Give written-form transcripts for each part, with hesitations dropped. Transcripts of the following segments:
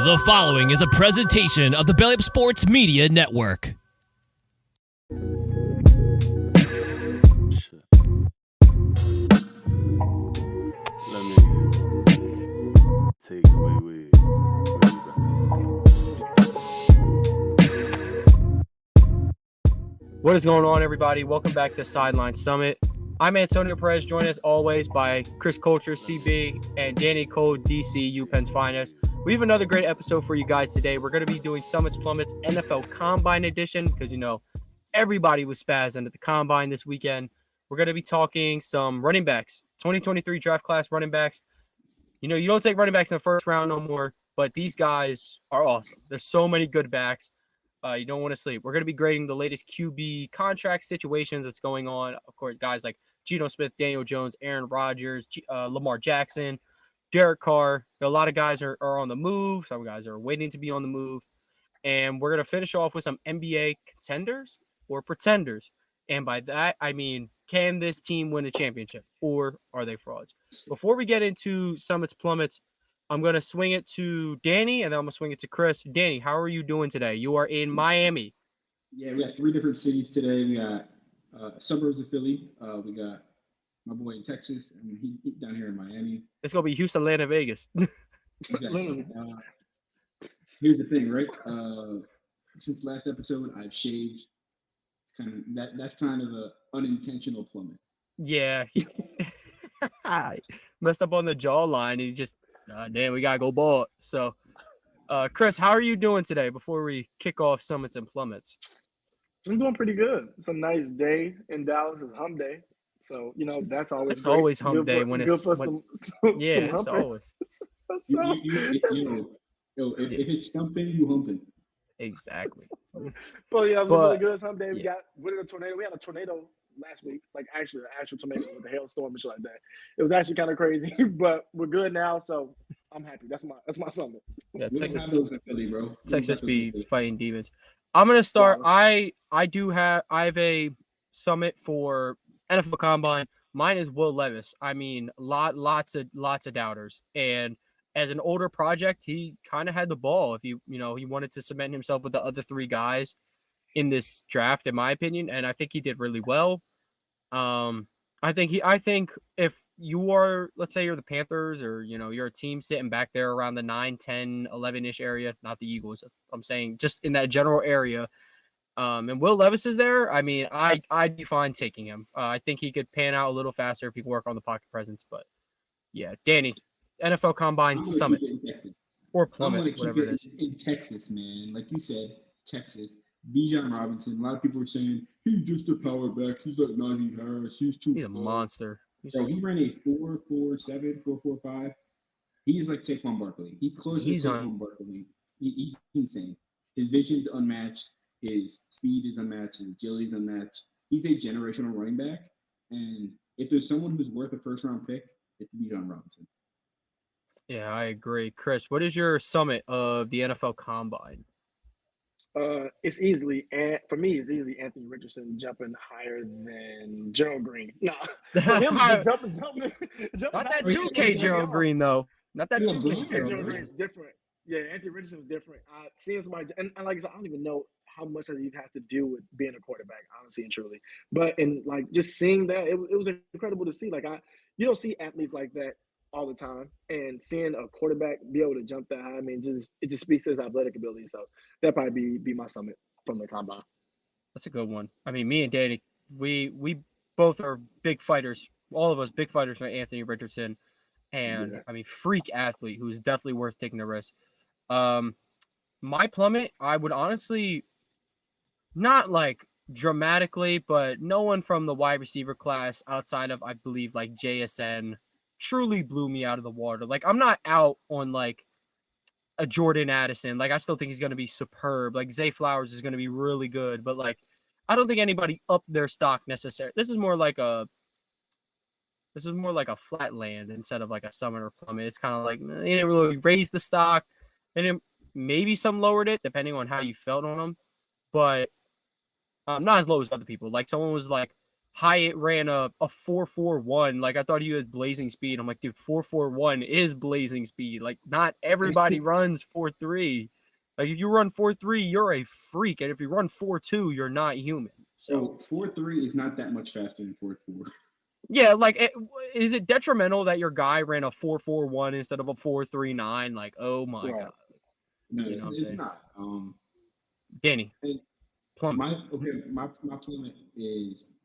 The following is a presentation of the Belly Up Sports Media Network. Let me take away with What is going on, everybody? Welcome back to Sideline Summit. I'm Antonio Perez, joined as always by Chris Culture, CB, and Danny Cole, DC, UPenn's finest. We have another great episode for you guys today. We're going to be doing Summits, Plummets, NFL Combine Edition because, everybody was spazzing at the Combine this weekend. We're going to be talking some running backs, 2023 draft class running backs. You don't take running backs in the first round no more, but these guys are awesome. There's so many good backs. You don't want to sleep. We're going to be grading the latest QB contract situations that's going on. Of course, guys like Geno Smith, Daniel Jones, Aaron Rodgers, Lamar Jackson, Derek Carr. A lot of guys are on the move. Some guys are waiting to be on the move. And we're going to finish off with some NBA contenders or pretenders. And by that, I mean, can this team win a championship or are they frauds? Before we get into Summits, Plummets, I'm going to swing it to Danny, and then I'm going to swing it to Chris. Danny, how are you doing today? You are in Miami. Yeah, we got three different cities today. We got suburbs of Philly. We got my boy in Texas, and he down here in Miami. It's going to be Houston, Atlanta, Vegas. Exactly. Here's the thing, right? Since last episode, I've shaved. That's kind of an unintentional plummet. Yeah. I messed up on the jawline, and he just, damn, we got to go bald. So, Chris, how are you doing today before we kick off Summits and Plummets? I'm doing pretty good. It's a nice day in Dallas. It's hump day. So, that's always It's always hump day when it's yeah, it's always. If it's stumping, you humping. Exactly. But yeah, it was a really good hump day. We got rid of a tornado. We had a tornado last week, like actually an actual tornado with a hailstorm and shit like that. It was actually kind of crazy, but we're good now, so I'm happy. That's my summit. Yeah, Texas, Philly, bro. Texas be fighting demons. I'm gonna start. I have a summit for NFL Combine. Mine is Will Levis. I mean, lots of doubters, and as an older project, he kind of had the ball. If he wanted to cement himself with the other three guys in this draft, in my opinion, and I think he did really well. I think if you are, let's say you're the Panthers or, you're a team sitting back there around the 9, 10, 11-ish area, not the Eagles, I'm saying just in that general area, and Will Levis is there, I mean, I'd be fine taking him. I think he could pan out a little faster if he could work on the pocket presence, but yeah, Danny, NFL Combine Summit or Plummet, whatever it is. In Texas, man. Like you said, Texas. Bijan Robinson. A lot of people are saying he's just a power back. He's like Najee Harris. He's a monster. Bro, he ran a 4.47, 4.45. He is like Saquon Barkley. He's close to Saquon Barkley. He's insane. His vision's unmatched. His speed is unmatched. His agility is unmatched. He's a generational running back. And if there's someone who's worth a first-round pick, it's Bijan Robinson. Yeah, I agree. Chris, what is your summit of the NFL Combine? It's easily Anthony Richardson jumping higher than Gerald Green. Nah, jumping. Not that 2K Gerald Green though. Not that 2K Gerald Green is different. Yeah, Anthony Richardson is different. Seeing somebody, and like I said, I don't even know how much that even has to do with being a quarterback, honestly and truly. But just seeing that, it was incredible to see. You don't see athletes like that all the time, and seeing a quarterback be able to jump that high, I mean, it just speaks to his athletic ability. So that probably be my summit from the combine. That's a good one. I mean, me and Danny, we both are big fighters. All of us big fighters for Anthony Richardson, and I mean, freak athlete who is definitely worth taking the risk. My plummet, I would honestly not like dramatically, but no one from the wide receiver class outside of, I believe, like JSN truly blew me out of the water. Like, I'm not out on like a Jordan Addison. Like, I still think he's going to be superb. Like, Zay Flowers is going to be really good, but like, I don't think anybody upped their stock necessarily. This is more like a flatland instead of like a summit or plummet. It's kind of like they didn't really raise the stock, and maybe some lowered it depending on how you felt on them, but not as low as other people. Like, someone was like Hyatt ran a 4.41. Like, I thought he had blazing speed. I'm like, dude, 4.41 is blazing speed. Like, not everybody runs 4.3. Like, if you run 4.3, you're a freak. And if you run 4.2, you're not human. So 4.3 is not that much faster than 4.4. Yeah, like, is it detrimental that your guy ran a 4.41 instead of a 4.39? Like, oh my God. No, it's not. Danny, my Plummet is,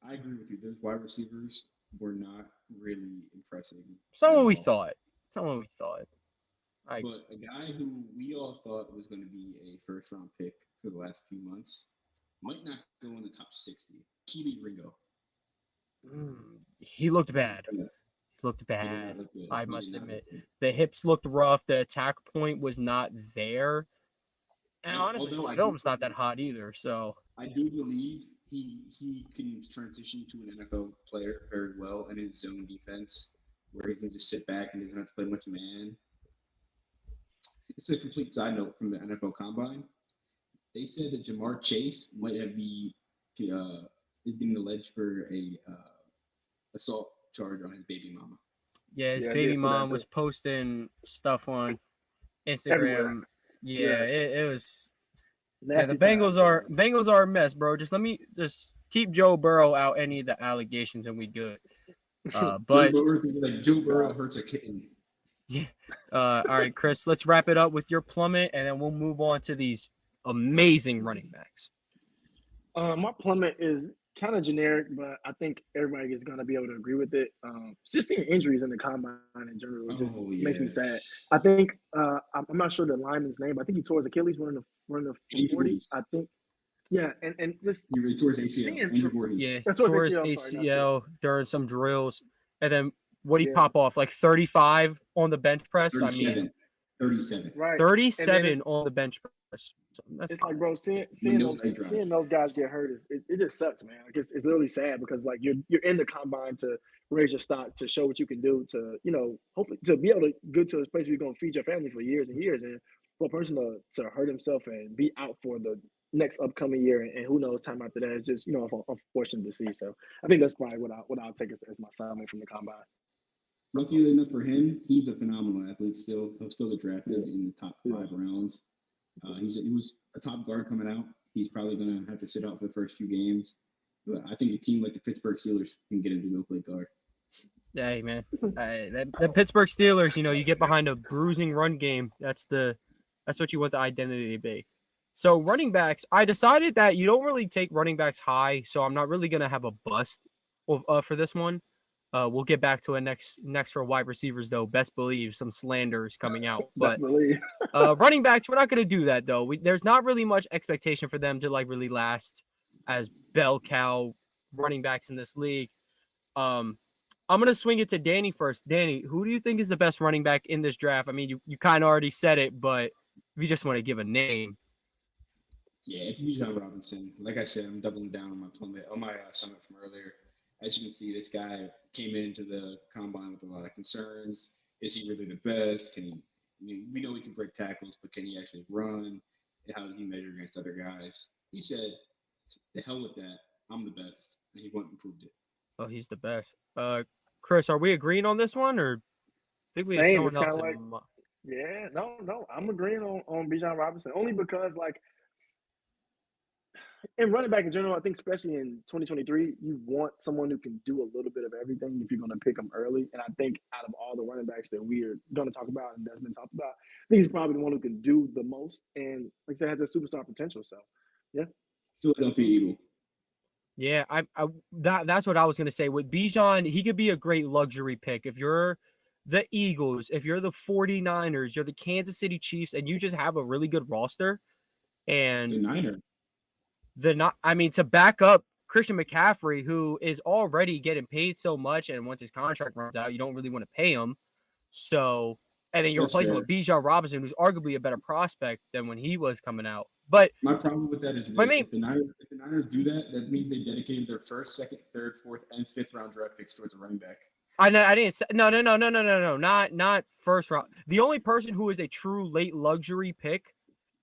I agree with you. Those wide receivers were not really impressive. Someone we thought. But a guy who we all thought was going to be a first-round pick for the last few months might not go in the top 60. Keely Ringo. He looked bad. I must admit. The hips looked rough. The attack point was not there. And honestly, his film's not that hot either. So I do believe he can transition to an NFL player very well in his zone defense, where he can just sit back and doesn't have to play much man. It's a complete side note from the NFL Combine. They said that Jamar Chase might is getting alleged for a assault charge on his baby mama. Yeah, his baby mom was posting stuff on Instagram. Everywhere. Yeah, it was. Yeah, the Bengals are a mess, bro. Just keep Joe Burrow out any of the allegations, and we good. But Joe Burrow hurts a kitten. Yeah. All right, Chris. Let's wrap it up with your Plummet, and then we'll move on to these amazing running backs. My Plummet is kind of generic, but I think everybody is going to be able to agree with it. Just seeing injuries in the combine in general just makes me sad. I think I'm not sure the lineman's name. I think he tore his Achilles running the 40. I think, yeah, and just he tore his ACL. Yeah, tore his ACL during some drills, and then what did he pop off, like 35 on the bench press? 37. I mean, 37. Right. 37 on the bench press. So it's like, bro, seeing those guys get hurt it just sucks, man. Like it's literally sad because like you're in the combine to raise your stock, to show what you can do, to hopefully to be able to go to a place where you're gonna feed your family for years and years, and for a person to hurt himself and be out for the next upcoming year and who knows time after that is just unfortunate to see. So I think that's probably what I'll take as my summary from the combine. Luckily enough for him, he's a phenomenal athlete. He'll still get drafted in the top 5 rounds. He was a top guard coming out. He's probably going to have to sit out for the first few games. But I think a team like the Pittsburgh Steelers can get him to go play guard. Hey, man. The Pittsburgh Steelers, you get behind a bruising run game. That's what you want the identity to be. So running backs, I decided that you don't really take running backs high, so I'm not really going to have a bust for this one. We'll get back to it next for wide receivers, though. Best believe some slanders coming out. But running backs, we're not going to do that, though. There's not really much expectation for them to really last as bell cow running backs in this league. I'm going to swing it to Danny first. Danny, who do you think is the best running back in this draft? I mean, you kind of already said it, but if you just want to give a name. Yeah, it's Bijan Robinson. Like I said, I'm doubling down on my summit from earlier. As you can see, this guy came into the combine with a lot of concerns. Is he really the best? We know he can break tackles, but can he actually run? And how does he measure against other guys? He said, the hell with that. I'm the best. And he went and proved it. Oh, he's the best. Chris, are we agreeing on this one, or I think we have someone else in mind? Yeah, no, I'm agreeing on Bijan Robinson, only because in running back in general, I think especially in 2023, you want someone who can do a little bit of everything if you're going to pick them early. And I think out of all the running backs that we are going to talk about and that's been talked about, I think he's probably the one who can do the most. And like I said, has that superstar potential. So, yeah. Philadelphia Eagle. Yeah, that's what I was going to say. With Bijan, he could be a great luxury pick. If you're the Eagles, if you're the 49ers, you're the Kansas City Chiefs, and you just have a really good roster. And the Niners. To back up Christian McCaffrey, who is already getting paid so much, and once his contract runs out, you don't really want to pay him. So, and then you're replacing him with Bijan Robinson, who's arguably a better prospect than when he was coming out. But my problem with that is if the Niners do that, that means they dedicated their first, second, third, fourth, and fifth round draft picks towards a running back. I didn't say no, not first round. The only person who is a true late luxury pick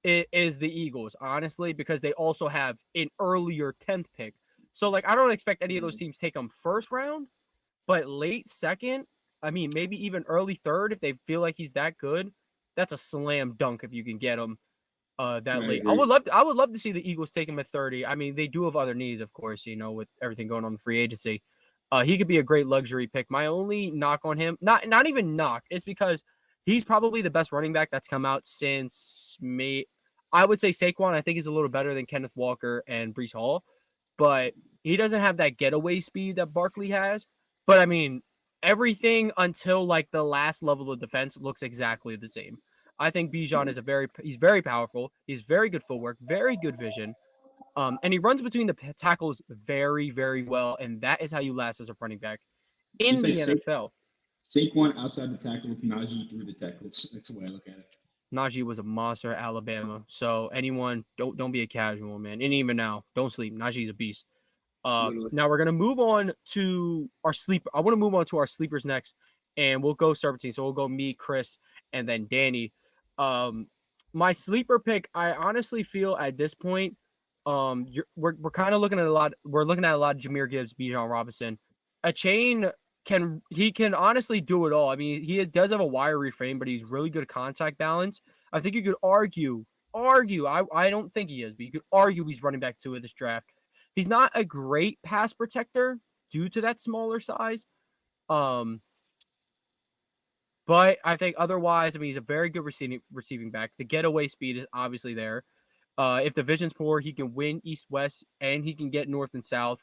is the Eagles, honestly, because they also have an earlier 10th pick. So, like, I don't expect any of those teams to take him first round, but late second, I mean, maybe even early third if they feel like he's that good. That's a slam dunk if you can get him that late. I would love to see the Eagles take him at 30. I mean, they do have other needs, of course, with everything going on in the free agency. He could be a great luxury pick. My only knock on him, not even knock, it's because he's probably the best running back that's come out since May. I would say Saquon. I think he's a little better than Kenneth Walker and Breece Hall, but he doesn't have that getaway speed that Barkley has. But I mean, everything until like the last level of defense looks exactly the same. I think Bijan is he's very powerful. He's very good footwork, very good vision. And he runs between the tackles very, very well. And that is how you last as a running back in the NFL. Saquon outside the tackles, Najee through the tackles. That's the way I look at it. Najee was a monster at Alabama. So anyone, don't be a casual, man. And even now, don't sleep. Najee's a beast. Now we're gonna move on to our sleeper. I want to move on to our sleepers next, and we'll go serpentine. So we'll go me, Chris, and then Danny. My sleeper pick, I honestly feel at this point, we're kind of looking at a lot. We're looking at a lot of Jahmyr Gibbs, Bijan Robinson. A chain can honestly do it all. I mean, he does have a wiry frame, but he's really good at contact balance. I think you could argue. I don't think he is, but you could argue he's running back 2 of this draft. He's not a great pass protector due to that smaller size. But I think otherwise, I mean, he's a very good receiving back. The getaway speed is obviously there. If the vision's poor, he can win east-west, and he can get north and south.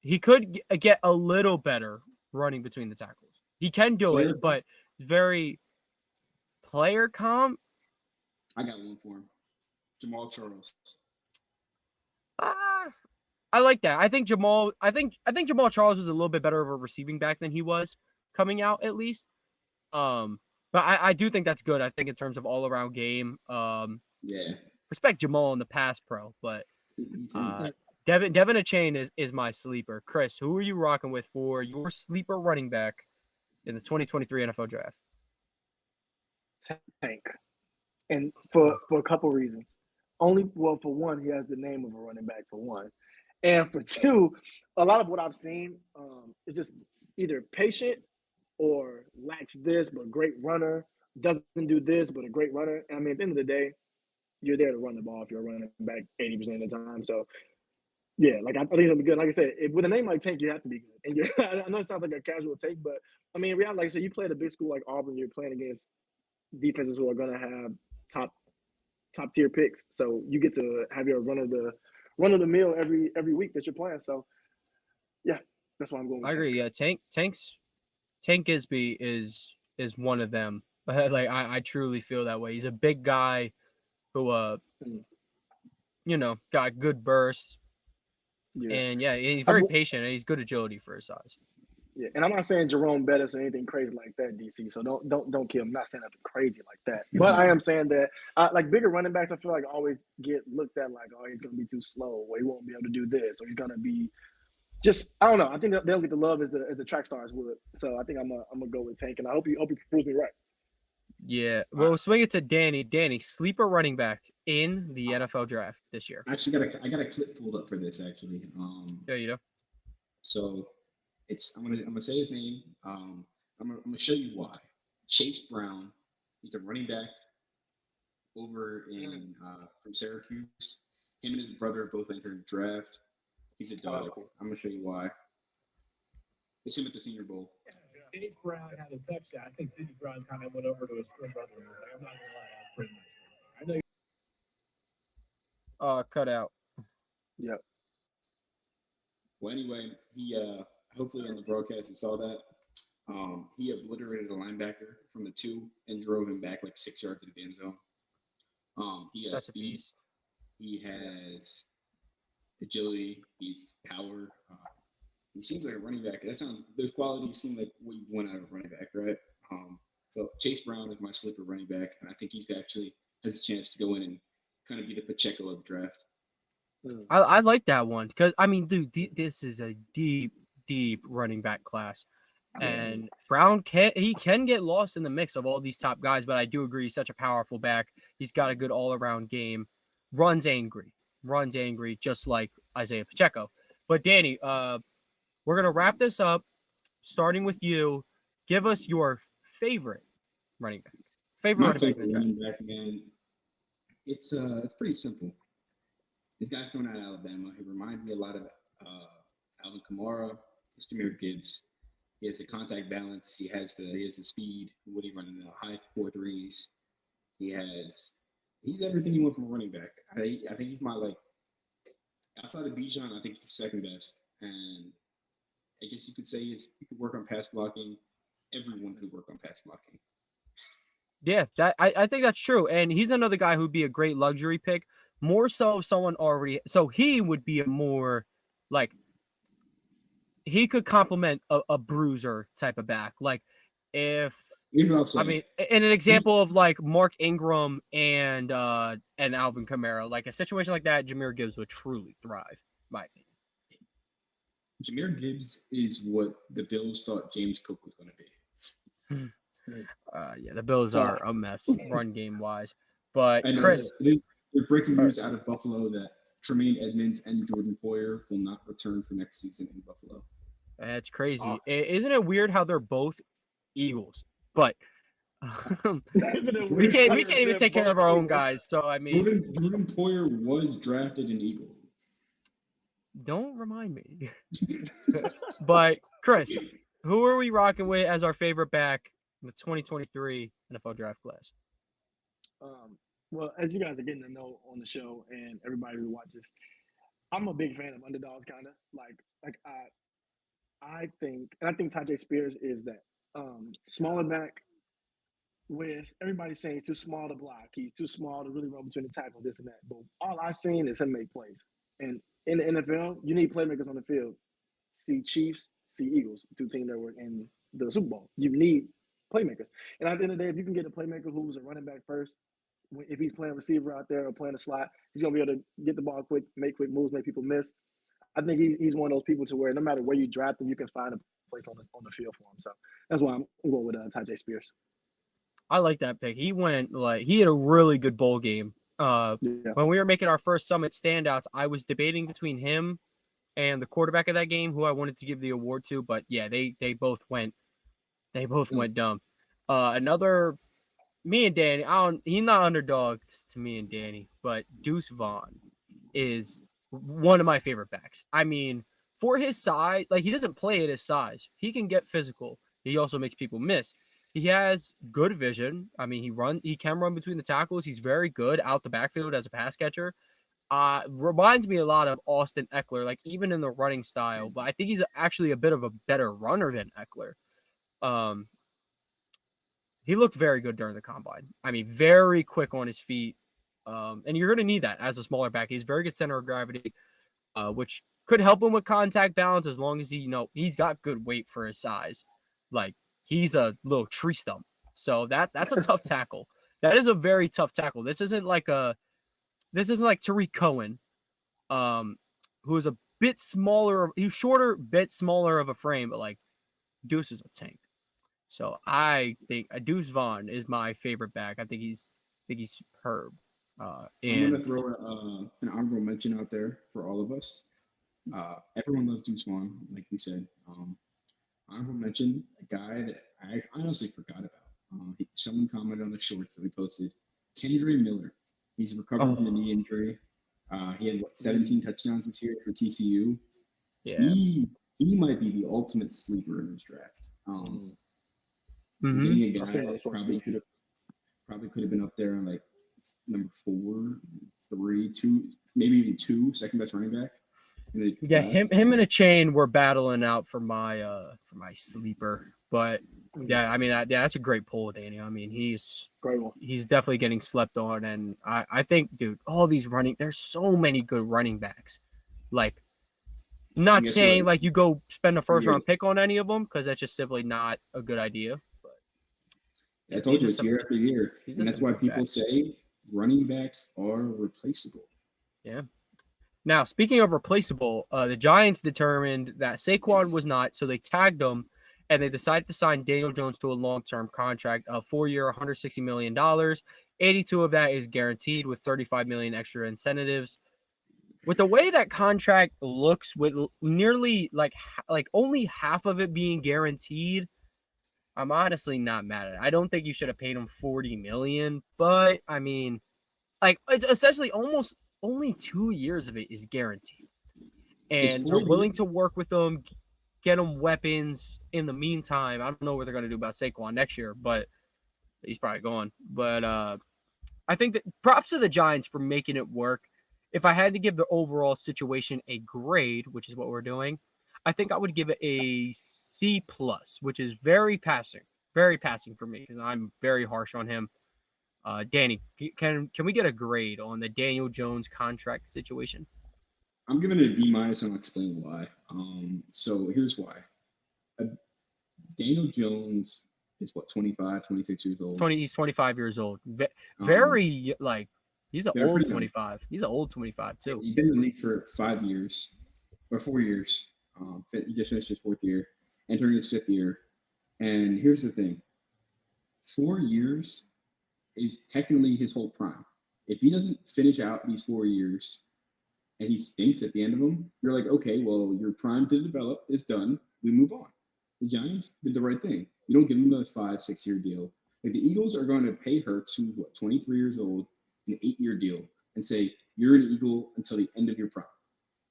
He could get a little better running between the tackles. He can do it, but very player comp. I got one for him. Jamal Charles. I like that. I think Jamal Charles is a little bit better of a receiving back than he was coming out, at least. But I do think that's good. I think in terms of all around game. Respect Jamal in the pass pro, but Devin Achane is my sleeper. Chris, who are you rocking with for your sleeper running back in the 2023 NFL draft? Tank. And for a couple reasons. For one, he has the name of a running back, for one. And for two, a lot of what I've seen is just either patient or lacks this, but great runner, doesn't do this, but a great runner. I mean, at the end of the day, you're there to run the ball if you're running back 80% of the time. So, yeah, like I think it'll be good. Like I said, with a name like Tank, you have to be good. And I know it sounds like a casual take, but I mean, in reality, like I said, you play at a big school like Auburn, you're playing against defenses who are going to have top tier picks. So you get to have your run of the mill every week that you're playing. So yeah, that's why I'm going with I agree. Yeah, Tank Gisby is one of them. Like I truly feel that way. He's a big guy who got good bursts. Yeah. And yeah, he's very patient and he's good agility for his size. Yeah, and I'm not saying Jerome Bettis or anything crazy like that, DC. So don't kill him. I'm not saying nothing crazy like that. But I am saying that like bigger running backs, I feel like always get looked at like, oh, he's gonna be too slow, or he won't be able to do this, or he's gonna be just I don't know. I think they don't get the love as the track stars would. So I think I'm gonna go with Tank, and I hope he proves me right. Yeah, well, swing it to Danny. Danny, sleeper running back in the NFL draft this year. Actually, I got a clip pulled up for this actually. There you go. So. I'm gonna say his name. I'm gonna show you why. Chase Brown. He's a running back over in from Syracuse. Him and his brother both entered the draft. He's a dog. I'm gonna show you why. It's him at the Senior Bowl. Chase Brown had a touchdown. I think Sidney Brown kind of went over to his twin brother. I'm not gonna lie, that's pretty much. I know. Cut out. Yep. Well, anyway, he hopefully on the broadcast he saw that. He obliterated a linebacker from the 2 and drove him back like 6 yards to the end zone. He has speed. He has agility. He's power. He seems like a running back. Those qualities seem like what you want out of a running back, right? So Chase Brown is my sleeper running back, and I think he actually has a chance to go in and kind of be the Pacheco of the draft. I like that one because I mean, dude, this is a deep running back class, and Brown can get lost in the mix of all these top guys. But I do agree, he's such a powerful back. He's got a good all around game. Runs angry, runs angry, just like Isaiah Pacheco. But Danny, we're going to wrap this up, starting with you. Give us your favorite running back. My favorite running back, man. It's pretty simple. This guy's coming out of Alabama. He reminds me a lot of Alvin Kamara, Jahmyr Gibbs. He has the contact balance. He has the speed. What he running the high 4.3s. He's everything you want from a running back. I think he's my outside of Bijan, I think he's second best. And I guess you could say he could work on pass blocking. Everyone could work on pass blocking. Yeah, I think that's true. And he's another guy who'd be a great luxury pick. More so if someone already, so he would be a more he could complement a bruiser type of back. Like if I mean, in an example of Mark Ingram and Alvin Kamara, like a situation like that, Jahmyr Gibbs would truly thrive, in my opinion. Jahmyr Gibbs is what the Bills thought James Cook was going to be. Yeah, the Bills are a mess run game wise. But Chris, they're breaking news out of Buffalo that Tremaine Edmonds and Jordan Poyer will not return for next season in Buffalo. That's crazy. Isn't it weird how they're both Eagles? But we can't even take care of our own guys. So I mean, Jordan Poyer was drafted an Eagle. Don't remind me. But Chris, who are we rocking with as our favorite back in the 2023 NFL draft class? Well, as you guys are getting to know on the show and everybody who watches, I'm a big fan of underdogs, kind of I think Tajay Spears is that smaller back with everybody saying he's too small to block, he's too small to really run between the tackles, this and that. But all I've seen is him make plays. And in the NFL, you need playmakers on the field. See Chiefs, see Eagles, two teams that were in the Super Bowl. You need playmakers. And at the end of the day, if you can get a playmaker who's a running back first, if he's playing receiver out there or playing a slot, he's going to be able to get the ball quick, make quick moves, make people miss. I think he's one of those people to where no matter where you draft him, you can find a place on the field for him. So that's why I'm going with Tajay Spears. I like that pick. He had a really good bowl game. When we were making our first Summit standouts, I was debating between him and the quarterback of that game, who I wanted to give the award to. But yeah, they both went dumb. Another, me and Danny. He's not underdog to me and Danny, but Deuce Vaughn is one of my favorite backs. I mean, for his size, he doesn't play at his size. He can get physical. He also makes people miss. He has good vision. I mean, he can run between the tackles. He's very good out the backfield as a pass catcher. Reminds me a lot of Austin Eckler, even in the running style, but I think he's actually a bit of a better runner than Eckler. He looked very good during the combine. I mean, very quick on his feet. And you're going to need that as a smaller back. He's very good center of gravity, which could help him with contact balance as long as he's got good weight for his size. He's a little tree stump. So that's a tough tackle. That is a very tough tackle. This isn't like Tariq Cohen, who is a bit smaller. He's shorter, bit smaller of a frame, but Deuce is a tank. So I think Deuce Vaughn is my favorite back. I think he's superb. I'm going to throw an honorable mention out there for all of us. Everyone loves Deuce Vaughn, like we said. Honorable mention, a guy that I honestly forgot about. Someone commented on the shorts that we posted. Kendre Miller. He's recovered from the knee injury. He had 17 touchdowns this year for TCU. Yeah, he might be the ultimate sleeper in this draft. Getting a guy that probably could have been up there on number 4, 3, 2, maybe even 2, second best running back. Yeah, him and a chain were battling out for my sleeper. But yeah, I mean that's a great pull, Danny. I mean he's definitely getting slept on, and I think, dude, all these there's so many good running backs. Not saying you go spend a first round pick on any of them, because that's just simply not a good idea. But I told you, it's year after year, and that's why people say running backs are replaceable. Yeah. Now, speaking of replaceable, the Giants determined that Saquon was not, so they tagged him, and they decided to sign Daniel Jones to a long-term contract of 4-year, $160 million. 82 of that is guaranteed with $35 million extra incentives. with the way that contract looks, with nearly like only half of it being guaranteed, I'm honestly not mad at it. I don't think you should have paid him $40 million, but I mean, like it's essentially almost only 2 years of it is guaranteed, and they're willing to work with him, get him weapons. In the meantime, I don't know what they're gonna do about Saquon next year, but he's probably gone. But I think that props to the Giants for making it work. If I had to give the overall situation a grade, which is what we're doing, I think I would give it a C plus, which is very passing for me because I'm very harsh on him. Danny, can we get a grade on the Daniel Jones contract situation? I'm giving it a B minus, and I'll explain why. So here's why. Daniel Jones is what, 25, 26 years old. He's 25 years old. Very he's an old 25. He's an old 25 too. He's been in the league for 5 years or 4 years. He just finished his 4th year, entering his 5th year. And here's the thing: 4 years is technically his whole prime. If he doesn't finish out these 4 years and he stinks at the end of them, you're like, okay, well, your prime to develop is done. We move on. The Giants did the right thing. You don't give him a 5-6 year deal. Like the Eagles are going to pay Hurts, who's 23 years old, an 8-year deal, and say you're an Eagle until the end of your prime,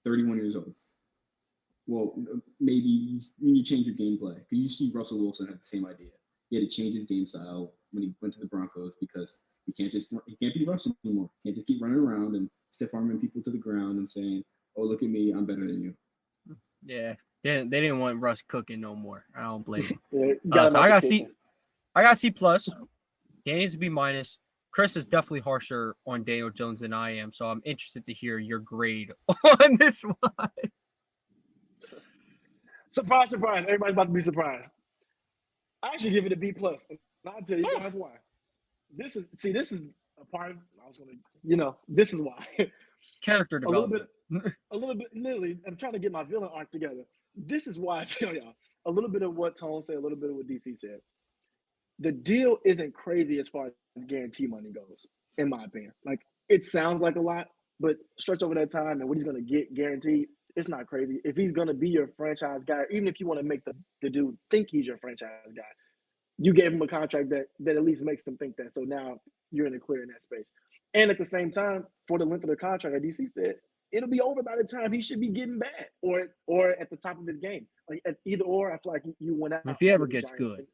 31 years old. Well, maybe you change your gameplay, because you see Russell Wilson had the same idea. He had to change his game style when he went to the Broncos because he can't be Russell anymore. He can't just keep running around and stiff arming people to the ground and saying, "Oh, look at me, I'm better than you." Yeah, they didn't want Russ cooking no more. I don't blame him. Yeah, So I got C plus. Danny's a B minus. Chris is definitely harsher on Daniel Jones than I am, so I'm interested to hear your grade on this one. Surprise, surprise! Everybody's about to be surprised. I actually give it a B plus, and I'll tell you guys why. This is a part of. I was gonna, this is why. Character development. A little bit. Literally, I'm trying to get my villain arc together. This is why I tell y'all a little bit of what Tone said, a little bit of what DC said. The deal isn't crazy as far as guarantee money goes, in my opinion. Like it sounds like a lot, but stretch over that time and what he's gonna get guaranteed, it's not crazy. If he's gonna be your franchise guy, even if you want to make the dude think he's your franchise guy, you gave him a contract that at least makes him think that. So now you're in the clear in that space. And at the same time, for the length of the contract, like DC said, it'll be over by the time he should be getting bad or at the top of his game. Like at either or, I feel like you went out. If he ever gets good.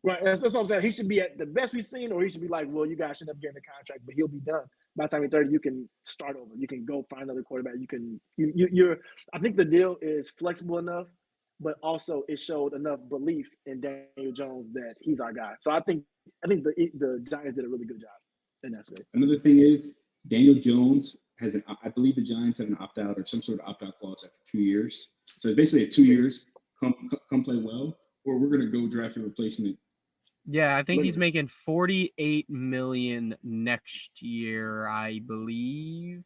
Right, that's what I'm saying. He should be at the best we've seen, or he should be like, well, you guys should end up getting a contract, but he'll be done. By the time you're 30, you can start over. You can go find another quarterback. You're I think the deal is flexible enough, but also it showed enough belief in Daniel Jones that he's our guy. So I think the Giants did a really good job in that space. Another thing is Daniel Jones has I believe the Giants have an opt-out or some sort of opt-out clause after 2 years. So it's basically 2 years, come play well, or we're going to go draft a replacement. Yeah, I think he's making $48 million next year, I believe.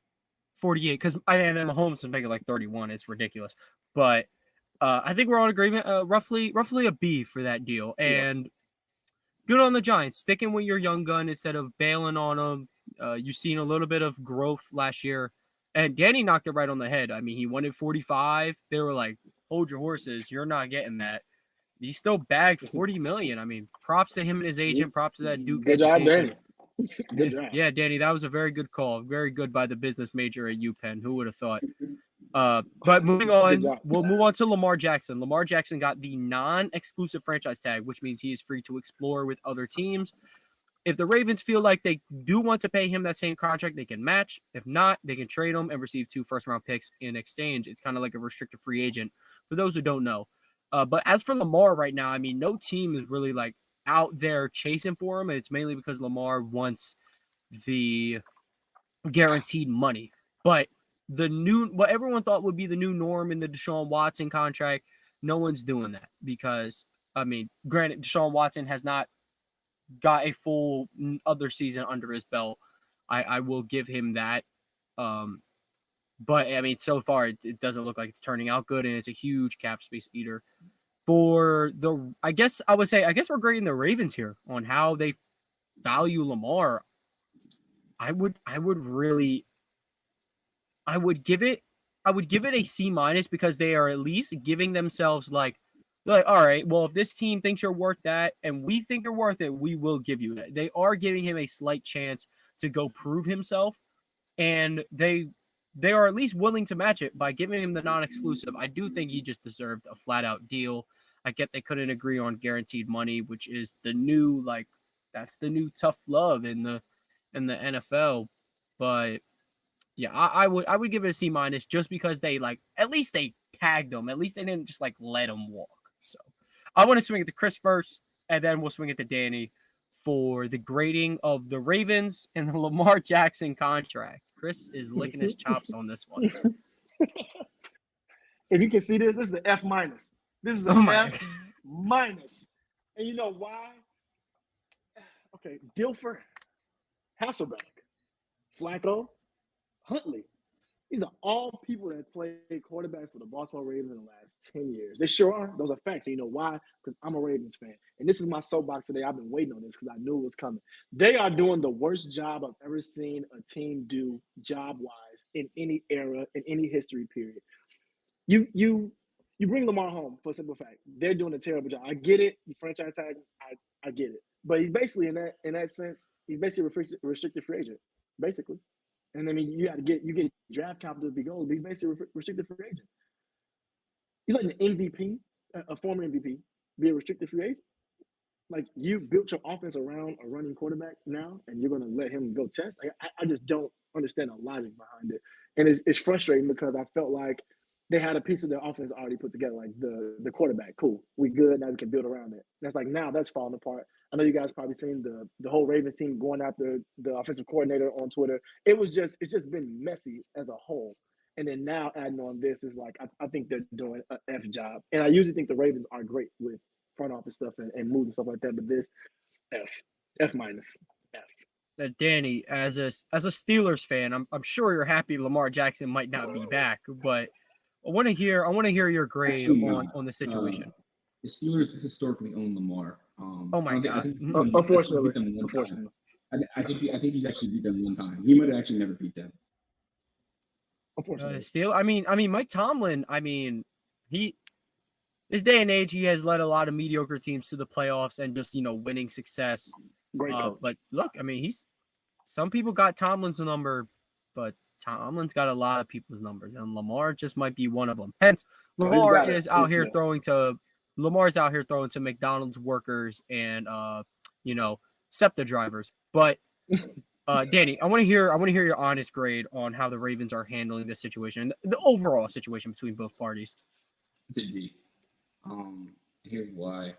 48, because and then Mahomes is making like 31. It's ridiculous. But I think we're on agreement. Roughly a B for that deal. And good on the Giants, sticking with your young gun instead of bailing on them. You've seen a little bit of growth last year. And Danny knocked it right on the head. I mean, he wanted 45. They were like, hold your horses. You're not getting that. He still bagged $40 million. I mean, props to him and his agent. Props to that Duke good education. Job, Danny. Good job. Yeah, Danny, that was a very good call. Very good by the business major at UPenn. Who would have thought? But moving on, we'll move on to Lamar Jackson. Lamar Jackson got the non-exclusive franchise tag, which means he is free to explore with other teams. If the Ravens feel like they do want to pay him that same contract, they can match. If not, they can trade him and receive 2 first-round picks in exchange. It's kind of like a restricted free agent for those who don't know. But as for Lamar right now, I mean, no team is really like out there chasing for him. It's mainly because Lamar wants the guaranteed money. But what everyone thought would be the new norm in the Deshaun Watson contract, no one's doing that because, I mean, granted, Deshaun Watson has not got a full other season under his belt. I will give him that. But, I mean, so far, it doesn't look like it's turning out good, and it's a huge cap space eater. I guess we're grading the Ravens here on how they value Lamar. I would I would give it a C minus because they are at least giving themselves like, all right, well, if this team thinks you're worth that and we think you're worth it, we will give you that. They are giving him a slight chance to go prove himself, and they are at least willing to match it by giving him the non-exclusive. I do think he just deserved a flat-out deal. I get they couldn't agree on guaranteed money, which is the new, like, that's the new tough love in the NFL. But yeah, I would give it a C minus just because they, like, at least they tagged him. At least they didn't just like let him walk. So I want to swing it to Chris first, and then we'll swing it to Danny for the grading of the Ravens and the Lamar Jackson contract. Chris is licking his chops on this one. If you can see this is an F minus. This is an F minus. And you know why? Okay, Dilfer, Hasselbeck, Flacco, Huntley. These are all people that played quarterback for the Baltimore Ravens in the last 10 years. They sure are. Those are facts. And you know why? Because I'm a Ravens fan. And this is my soapbox today. I've been waiting on this because I knew it was coming. They are doing the worst job I've ever seen a team do job-wise in any era, in any history period. You bring Lamar home for a simple fact. They're doing a terrible job. I get it. You franchise tag, I get it. But he's basically, in that sense, he's basically a restricted free agent, basically. And I mean, you get draft capital to be gold. But he's basically a restricted free agent. He's like an MVP, a former MVP, be a restricted free agent. Like, you built your offense around a running quarterback now, and you're going to let him go test. Like, I just don't understand the logic behind it. And it's frustrating because I felt like they had a piece of their offense already put together, like the quarterback. Cool, we good, now we can build around it. That's like, now that's falling apart. I know you guys probably seen the whole Ravens team going after the offensive coordinator on Twitter. It's just been messy as a whole. And then now adding on this is like, I think they're doing an F job. And I usually think the Ravens are great with front office stuff and moves and stuff like that. But this, F minus, F. Danny, as a Steelers fan, I'm sure you're happy Lamar Jackson might not be back, but I want to hear your grade on the situation. The Steelers historically own Lamar. Oh my God! Unfortunately, I think he's actually beat them one time. He might have actually never beat them. Still, I mean, Mike Tomlin. I mean, this day and age, he has led a lot of mediocre teams to the playoffs and just winning success. Great coach. But look, I mean, some people got Tomlin's number, but Tomlin's got a lot of people's numbers, and Lamar just might be one of them. Hence, Lamar's out here throwing to McDonald's workers and SEPTA drivers. But Danny, I want to hear your honest grade on how the Ravens are handling this situation, the overall situation between both parties. It's a D. Here's why.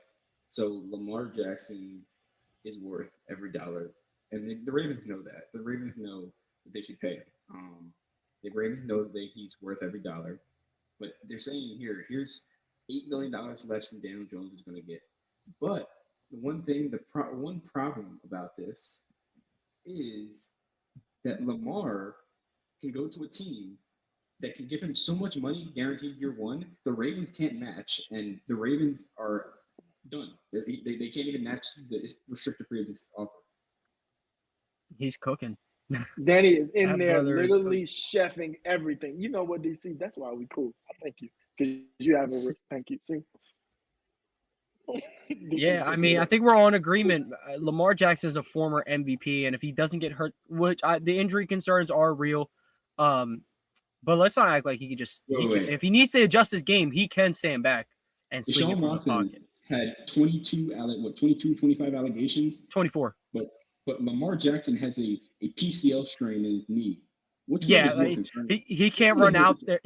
So Lamar Jackson is worth every dollar, and the Ravens know that. The Ravens know that they should pay him. The Ravens know that he's worth every dollar, but they're saying here's $8 million less than Daniel Jones is going to get. But the one thing, one problem about this is that Lamar can go to a team that can give him so much money guaranteed year one, the Ravens can't match, and the Ravens are done. They can't even match the restricted free agents offer. He's cooking. Danny is in there literally chefing everything. You know what, DC? That's why we cool. I thank you. Because you have a thank you. See? Yeah, I mean, I think we're all in agreement. Lamar Jackson is a former MVP, and if he doesn't get hurt, which the injury concerns are real, but let's not act like he could just. If he needs to adjust his game, he can stand back and swing it from the pocket. Had 25 allegations. 24. But Lamar Jackson has a PCL strain in his knee. He can't run out there.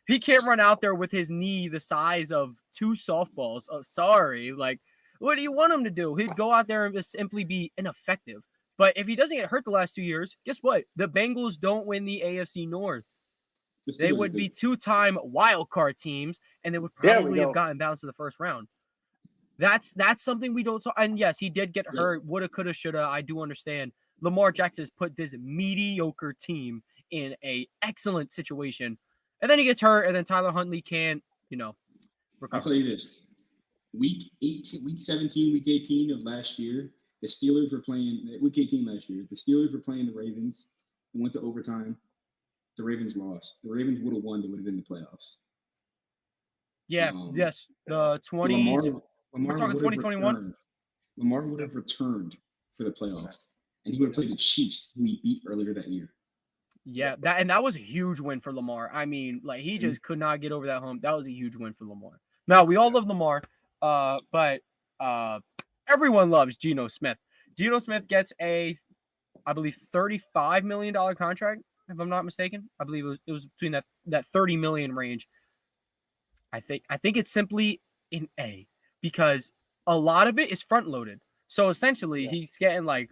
He can't run out there with his knee the size of 2 softballs. Oh, sorry. Like, what do you want him to do? He'd go out there and just simply be ineffective. But if he doesn't get hurt the last 2 years, guess what? The Bengals don't win the AFC North. They would be 2-time wild card teams, and they would probably have gotten bounced in the first round. That's something we don't talk. And yes, he did get hurt. Woulda, coulda, shoulda. I do understand. Lamar Jackson has put this mediocre team in a excellent situation. And then he gets hurt, and then Tyler Huntley can't, recover. I'll tell you this. Week 17, week 18 of last year, the Steelers were playing – week 18 last year. The Steelers were playing the Ravens and went to overtime. the Ravens lost. The Ravens would have won. They would have been in the playoffs. Yeah. Yes. The 20. Lamar We're talking would have 2021. returned. Lamar would have returned for the playoffs, and he would have played the Chiefs, who he beat earlier that year. Yeah, that was a huge win for Lamar. I mean, like he just could not get over that hump. That was a huge win for Lamar. Now we all love Lamar, but everyone loves Geno Smith. Geno Smith gets I believe, $35 million contract, if I'm not mistaken. I believe it was between that 30 million range. I think it's simply an A because a lot of it is front loaded. So essentially, he's getting like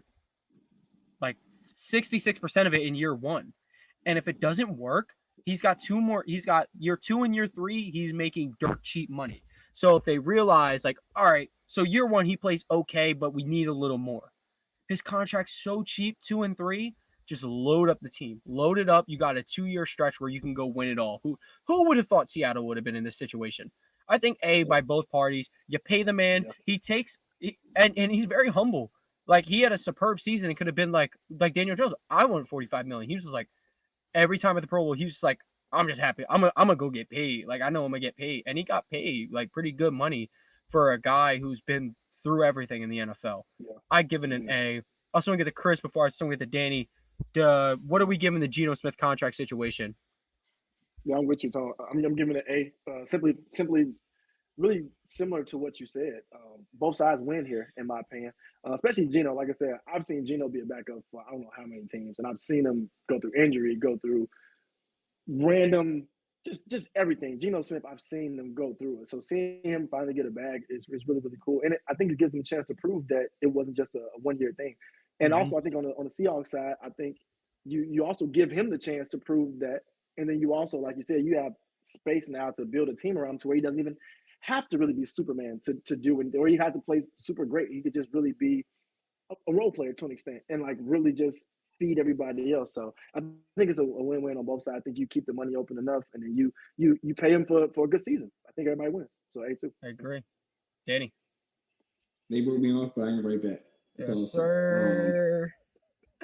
66% of it in year one. And if it doesn't work, he's got year 2 and year 3, he's making dirt cheap money. So if they realize like, all right, so year 1 he plays okay, but we need a little more. His contract's so cheap, 2 and 3, just load up the team. Load it up. You got a 2-year stretch where you can go win it all. Who would have thought Seattle would have been in this situation? I think A, by both parties. You pay the man. He takes and he's very humble. Like he had a superb season. It could have been like Daniel Jones. I want $45 million. He was just like, every time at the Pro Bowl, he was just like, I'm just happy. I'm gonna go get paid. Like I know I'm gonna get paid, and he got paid like pretty good money for a guy who's been through everything in the NFL. I give it an A. I also want to get to Chris before I get to Danny. What are we giving the Geno Smith contract situation? Yeah, I'm with you, Tom. I'm giving it an A. Simply, really similar to what you said. Both sides win here, in my opinion. Especially Geno. Like I said, I've seen Geno be a backup for I don't know how many teams, and I've seen him go through injury, go through random, just everything. Geno Smith, I've seen them go through it. So seeing him finally get a bag is really, really cool. And I think it gives him a chance to prove that it wasn't just a one-year thing. And also, I think on the Seahawks side, I think you also give him the chance to prove that. And then you also, like you said, you have space now to build a team around him to where he doesn't even have to really be Superman to do it, or you have to play super great. He could just really be a role player to an extent and like really just feed everybody else. So I think it's a win-win on both sides. I think you keep the money open enough, and then you pay him for a good season. I think everybody wins. So A2. I agree. Danny. They wrote me off, but I ain't right back. Yes, sir.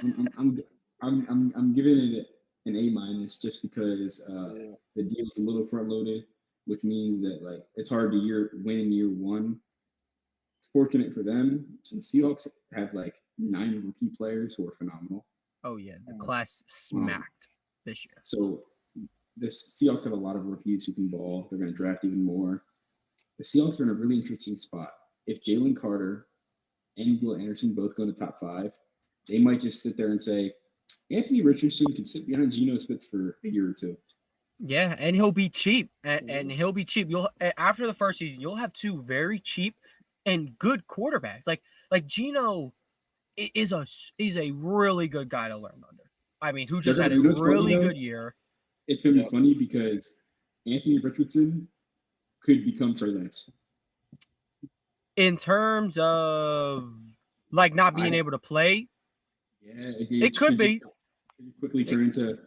I'm giving it an A- just because the deal is a little front loaded, which means that like it's hard to win in year 1. Fortunate for them, the Seahawks have like 9 rookie players who are phenomenal. Oh yeah, the class smacked this year. So the Seahawks have a lot of rookies who can ball. They're going to draft even more. The Seahawks are in a really interesting spot. If Jalen Carter and Will Anderson both go to top 5, they might just sit there and say, Anthony Richardson can sit behind Geno Smith for a year or 2. Yeah, and he'll be cheap. And he'll be cheap. After the first season, you'll have 2 very cheap and good quarterbacks. Like Geno is a really good guy to learn under. I mean, who just had a really good year. It's gonna be funny because Anthony Richardson could become Trey Lance. In terms of like not being able to play, it could be. Quickly turn into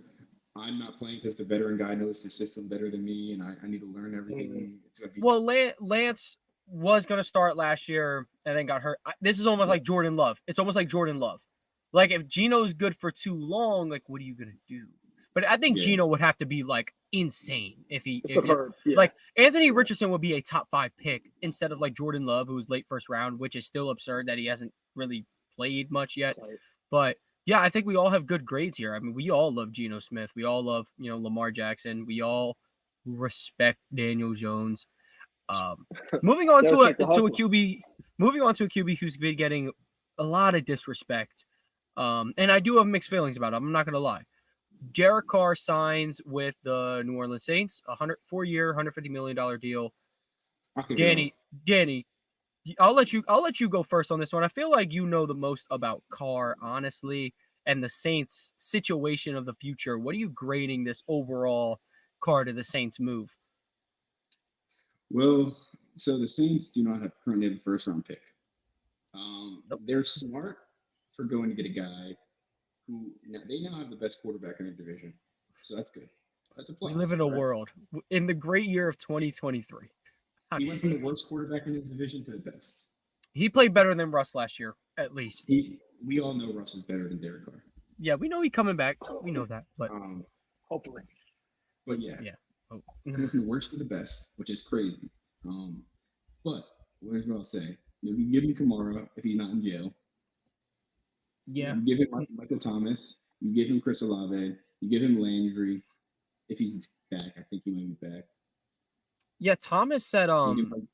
I'm not playing because the veteran guy knows the system better than me, and I need to learn everything. It's gonna be Lance was going to start last year and then got hurt. This is almost like Jordan Love. It's almost like Jordan Love. Like if Geno's good for too long, like what are you going to do? But I think Geno would have to be like insane if like Anthony Richardson would be a top 5 pick instead of like Jordan Love, who's late first round, which is still absurd that he hasn't really played much yet. Right. But yeah, I think we all have good grades here. I mean, we all love Geno Smith. We all love, Lamar Jackson. We all respect Daniel Jones. Moving on to a QB who's been getting a lot of disrespect. And I do have mixed feelings about him. I'm not going to lie. Derek Carr signs with the New Orleans Saints, a 4-year, $150 million deal. Danny, I'll let you go first on this one. I feel like you know the most about Carr, honestly, and the Saints' situation of the future. What are you grading this overall Carr to the Saints move? Well, so the Saints do not currently have a first-round pick. They're smart for going to get a guy who they now have the best quarterback in their division, so that's good. That's a plus. We live in a world in the great year of 2023. He went from the worst quarterback in his division to the best. He played better than Russ last year, at least. We all know Russ is better than Derek Carr. Yeah, we know he's coming back. We know that, but hold Hopefully. But yeah, Oh. from the worst to the best, which is crazy. But here's what I'll say: you give him Kamara if he's not in jail. Yeah. You give him Michael Thomas. You give him Chris Olave. You give him Landry if he's back. I think he might be back. Yeah, Thomas said You give him,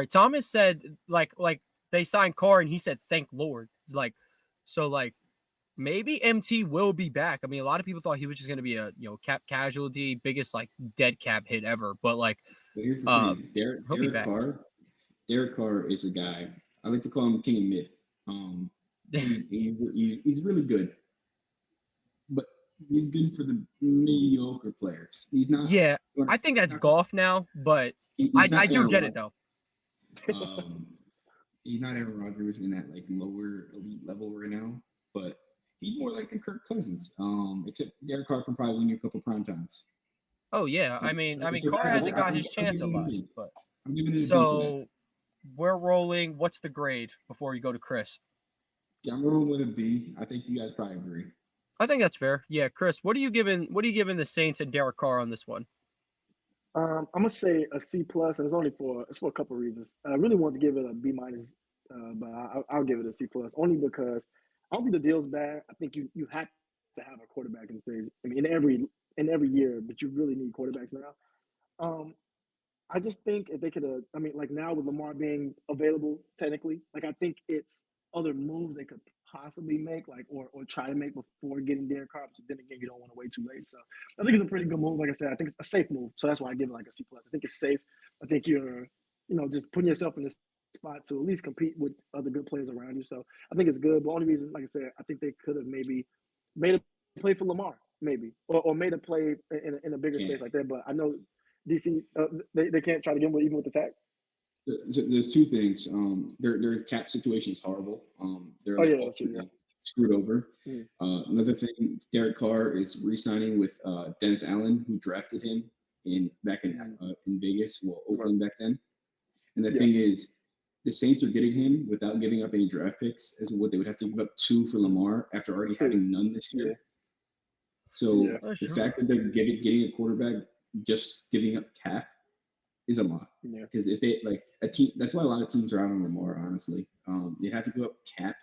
Thomas said like they signed Carr and he said thank Lord. Like maybe MT will be back. I mean, a lot of people thought he was just going to be a cap casualty, biggest like dead cap hit ever. But like, but here's the thing: he'll be back. Derek Carr is a guy. I like to call him King of Mid. He's really good, but he's good for the mediocre players. He's not. Yeah, I think that's golf now, but I do get it though. He's not Aaron Rodgers in that like lower elite level right now, but he's more like a Kirk Cousins. Except Derek Carr can probably win you a couple prime times. Oh yeah, I mean Carr hasn't got his chance a lot, but I'm giving it so we're rolling. What's the grade before you go to Chris? Yeah, I'm rolling with a B. I think you guys probably agree. I think that's fair. Yeah, Chris, what are you giving the Saints and Derek Carr on this one? I'm gonna say a C plus, and it's for a couple of reasons. I really want to give it a B minus, but I'll give it a C plus only because I don't think the deal's bad. I think you have to have a quarterback in phase. I mean, in every year, but you really need quarterbacks now. I just think if they could have, I mean, like now with Lamar being available technically, like I think it's other moves they could possibly make, like or try to make before getting Derek Carr. But then again, you don't want to wait too late. So I think it's a pretty good move. Like I said, I think it's a safe move. So that's why I give it like a C plus. I think it's safe. I think you're, just putting yourself in this spot to at least compete with other good players around you. So I think it's good. But only reason, like I said, I think they could have maybe made a play for Lamar, maybe, or made a play in a bigger space like that. But I know DC, they can't try to get him even with the tag. So there's two things. Their cap situation is horrible. They're screwed over. Another thing, Derek Carr is re-signing with Dennis Allen, who drafted him back in Vegas, Oakland back then. And the thing is, the Saints are getting him without giving up any draft picks, as what they would have to give up 2 for Lamar after already having none this year. So the fact that they're getting a quarterback just giving up cap is a lot. Because if they like a team, that's why a lot of teams are out on Lamar. Honestly, they have to give up cap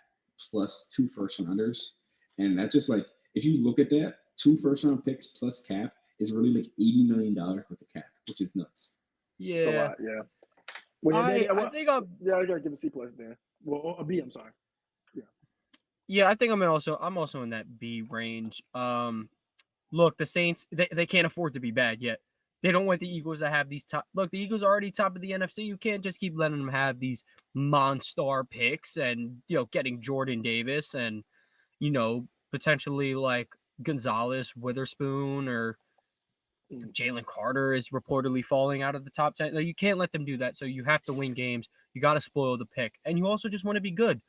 plus 2 first rounders, and that's just like if you look at that, 2 first round picks plus cap is really like $80 million worth of cap, which is nuts. Yeah, a lot, yeah. Well, I think I gotta give a C plus there. Well, a B. I'm sorry. Yeah, I think I'm also in that B range. Look, the Saints they can't afford to be bad yet. They don't want the Eagles to have these top. Look, the Eagles are already top of the NFC. You can't just keep letting them have these monster picks and getting Jordan Davis and potentially like Gonzalez, Witherspoon, or Jalen Carter is reportedly falling out of the top 10. You can't let them do that. So you have to win games. You got to spoil the pick, and you also just want to be good.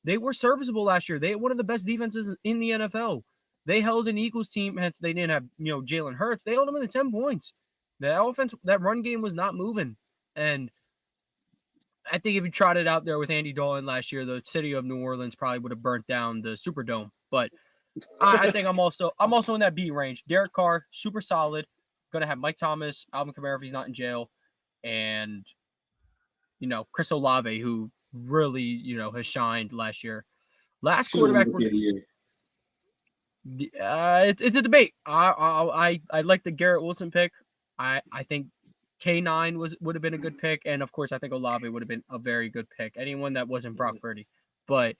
They were serviceable last year. They had one of the best defenses in the NFL. They held an Eagles team, hence they didn't have Jalen Hurts. They held them to 10 points. The offense, that run game was not moving, and I think if you tried it out there with Andy Dalton last year, the city of New Orleans probably would have burnt down the Superdome. But I think I'm also in that B range. Derek Carr, super solid. Going to have Mike Thomas, Alvin Kamara if he's not in jail, and Chris Olave, who really has shined last year. Last quarterback. It's a debate. I like the Garrett Wilson pick. I think K9 would have been a good pick, and of course I think Olave would have been a very good pick. Anyone that wasn't Brock Purdy. But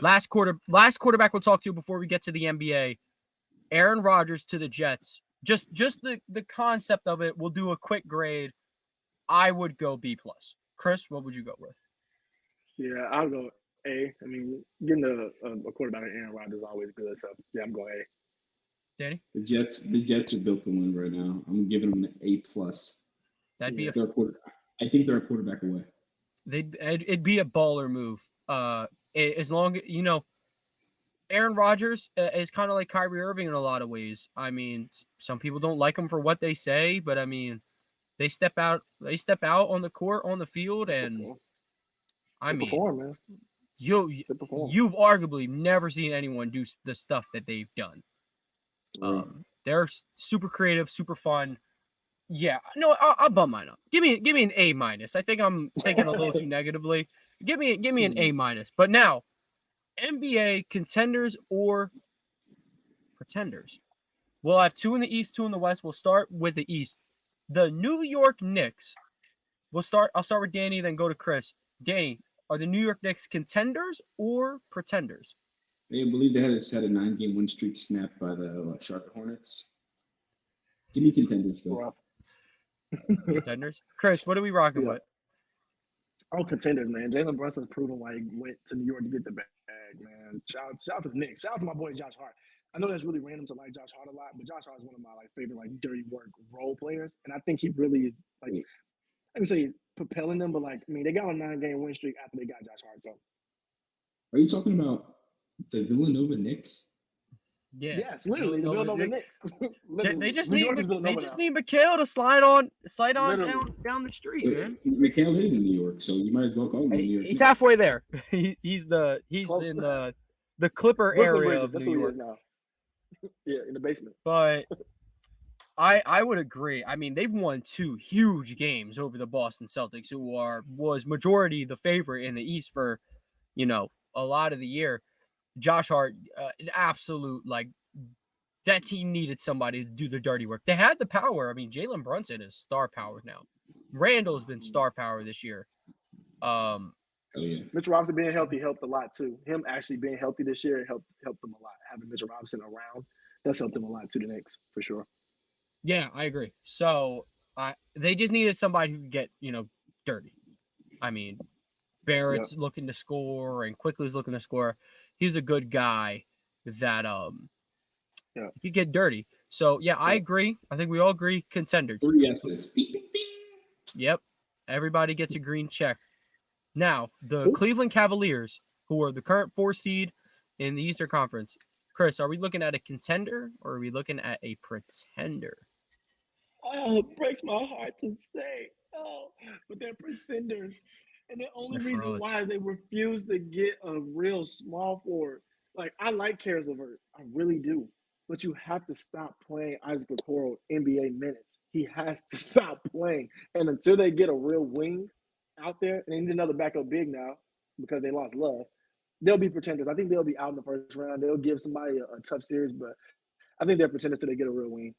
last quarterback we'll talk to before we get to the NBA. Aaron Rodgers to the Jets. Just the concept of it. We'll do a quick grade. I would go B plus. Chris, what would you go with? Yeah, I'll go A. I mean, getting a quarterback like Aaron Rodgers is always good. So yeah, I'm going A. Danny? The Jets are built to win right now. I'm giving them an A plus. That'd be I think they're a quarterback away. It'd be a baller move. As long as Aaron Rodgers is kind of like Kyrie Irving in a lot of ways. I mean, some people don't like him for what they say, but I mean, they step out on the court, on the field, and I mean, man. You've arguably never seen anyone do the stuff that they've done. They're super creative, super fun. Yeah, no, I'll bump mine up. Give me an A minus. I think I'm thinking a little too negatively. Give me an A minus. But now, NBA contenders or pretenders. We'll have 2 in the East, 2 in the West. We'll start with the East. The New York Knicks. I'll start with Danny, then go to Chris. Danny, are the New York Knicks contenders or pretenders? I believe they had a 9-game win streak snapped by the Charlotte Hornets. Give me contenders, though. Contenders? Chris, what are we rocking with? Oh, contenders, man. Jalen Brunson's proven why he went to New York to get the bag, man. Shout out to the Knicks. Shout out to my boy Josh Hart. I know that's really random to like Josh Hart a lot, but Josh Hart is one of my favorite dirty work role players, and I think he really is I would say propelling them. But they got a 9-game win streak after they got Josh Hart. So, are you talking about the Villanova Knicks? Yeah. Yes, literally the Villanova Knicks. They just need Mikal to slide on down the street, man. Mikal is in New York, so you might as well call him New York. He's halfway there. He's in the Clipper area of New York now. Yeah, in the basement. But I would agree. I mean, they've won 2 huge games over the Boston Celtics, who was majority the favorite in the East for, a lot of the year. Josh Hart, an absolute, that team needed somebody to do the dirty work. They had the power. I mean, Jalen Brunson is star power now. Randall's been star power this year. Mitchell Robinson being healthy helped a lot too. Him actually being healthy this year helped them a lot. Having Mitchell Robinson around, that's helped them a lot too. The Knicks for sure. Yeah, I agree. So they just needed somebody who could get dirty. I mean, Barrett's looking to score and Quickly's looking to score. He's a good guy that he could get dirty. So yeah, I agree. I think we all agree contenders. 3 S's. Yep. Everybody gets a green check. Now, the Cleveland Cavaliers, who are the current 4 seed in the Eastern Conference. Chris, are we looking at a contender or are we looking at a pretender? Oh, it breaks my heart to say. Oh, but they're pretenders. And the only reason why they refuse to get a real small forward. I like Karis LeVert. I really do. But you have to stop playing Isaac Okoro NBA minutes. He has to stop playing. And until they get a real wing out there, and they need another backup big now because they lost Love, they'll be pretenders. I think they'll be out in the first round. They'll give somebody a tough series, but I think they're pretenders till they get a real wing.